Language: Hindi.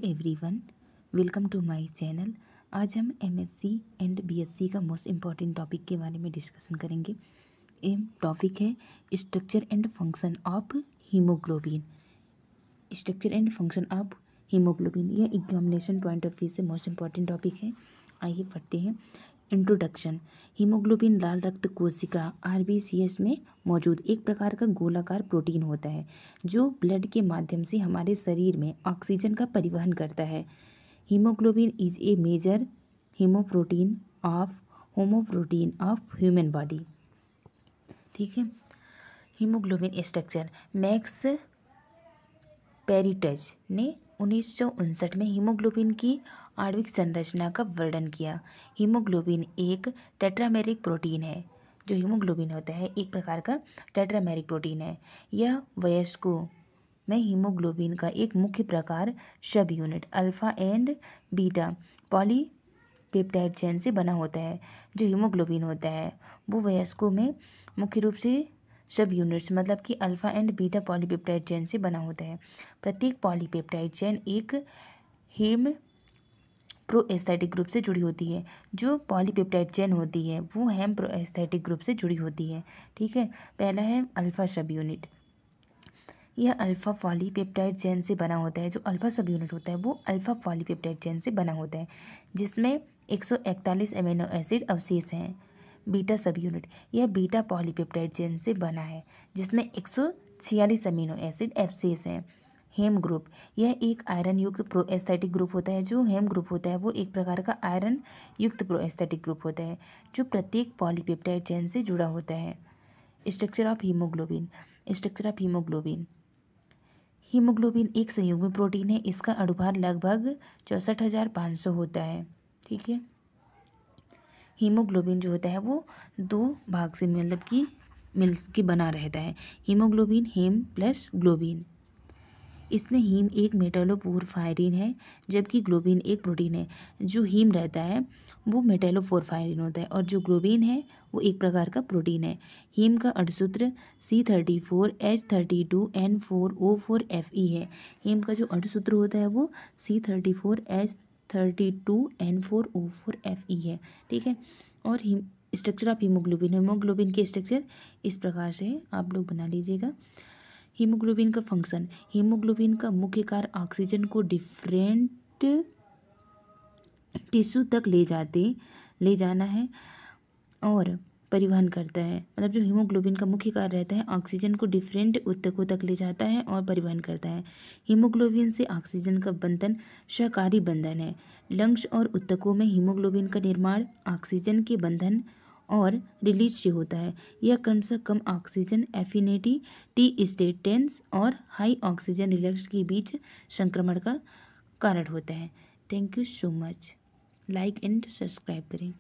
Everyone, welcome to my channel. आज हम एमएससी एंड बीएससी का मोस्ट इम्पॉर्टेंट टॉपिक के बारे में डिस्कशन करेंगे। ये टॉपिक है structure and function of haemoglobin. Structure and function of haemoglobin यह एग्जामिनेशन पॉइंट ऑफ व्यू से मोस्ट इम्पॉर्टेंट टॉपिक है। आइए पढ़ते हैं। इंट्रोडक्शन। हीमोग्लोबिन लाल रक्त कोशिका आरबीसीएस में मौजूद एक प्रकार का गोलाकार प्रोटीन होता है जो ब्लड के माध्यम से हमारे शरीर में ऑक्सीजन का परिवहन करता है। Haemoglobin is a major homoprotein of human body. ठीक है। Haemoglobin structure. मैक्स पेरिटज ने 1959 में हीमोग्लोबिन की आणविक संरचना का वर्णन किया। हीमोग्लोबिन एक टेट्रामेरिक प्रोटीन है। जो हीमोग्लोबिन होता है एक प्रकार का टेट्रामेरिक प्रोटीन है। यह वयस्कों में हीमोग्लोबिन का एक मुख्य प्रकार सब unit alpha and beta polypeptide chain से बना होता है। जो हीमोग्लोबिन होता है वो वयस्कों में मुख्य रूप से सब यूनिट्स मतलब कि alpha and beta polypeptide chain से बना होता है। प्रत्येक पॉलीपेप्टाइड चेन एक हेम प्रोएस्थेटिक ग्रुप से जुड़ी होती है। जो पॉलीपेप्टाइड चेन होती है वो हेम प्रोएस्थेटिक ग्रुप से जुड़ी होती है। ठीक है। पहला है अल्फा सब यूनिट। यह अल्फा पॉलीपेप्टाइड चेन से बना होता है। जो अल्फा सब यूनिट होता है वो अल्फा पॉलीपेप्टाइड चेन से बना होता है जिसमें 141 अमीनो एसिड अवशेष हैं। बीटा सब यूनिट। यह बीटा पॉलीपेप्टाइड चेन से बना है जिसमें 146 अमीनो एसिड अवशेष हैं। हेम ग्रुप। यह एक आयरन युक्त प्रोएस्थेटिक ग्रुप होता है। जो हेम ग्रुप होता है वो एक प्रकार का आयरन युक्त प्रोएस्थेटिक ग्रुप होता है जो प्रत्येक पॉलीपेप्टाइड चेन से जुड़ा होता है। Structure of haemoglobin. Structure of haemoglobin. Haemoglobin एक संयुग्मी प्रोटीन है। इसका अणुभार लगभग 64,500 होता है। ठीक है। हीमोग्लोबिन जो होता है वो दो भाग से मतलब कि मिल्स के बना रहता है। हीमोग्लोबिन हेम प्लस ग्लोबिन। इसमें हीम एक मेटालोपोरफायरिन है जबकि ग्लोबिन एक प्रोटीन है। जो हीम रहता है वो मेटालोपोरफायरिन होता है और जो ग्लोबिन है वो एक प्रकार का प्रोटीन है। हीम का अणुसूत्र C34H32N4O4Fe है। हीम का जो अणुसूत्र होता है वो C34H32N4O4Fe है। ठीक है। और स्ट्रक्चर ऑफ हीमोग्लोबिन। हीमोग्लोबिन के स्ट्रक्चर इस प्रकार से है, आप लोग बना लीजिएगा। हीमोग्लोबिन का फंक्शन। हीमोग्लोबिन का मुख्य कार्य ऑक्सीजन को डिफरेंट टिश्यू तक ले जाना है और परिवहन करता है। मतलब जो हीमोग्लोबिन का मुख्य कार्य रहता है ऑक्सीजन को डिफरेंट ऊतकों तक ले जाता है और परिवहन करता है। हीमोग्लोबिन से ऑक्सीजन का बंधन सहकारी बंधन है। लंग्स और ऊतकों में हीमोग्लोबिन का निर्माण ऑक्सीजन के बंधन और रिलीज से होता है। यह क्रमशः कम ऑक्सीजन एफिनिटी टी स्टेटेंस और हाई ऑक्सीजन रिलैक्स के बीच संक्रमण का कारण होता है। Thank you so much. Like and subscribe करें।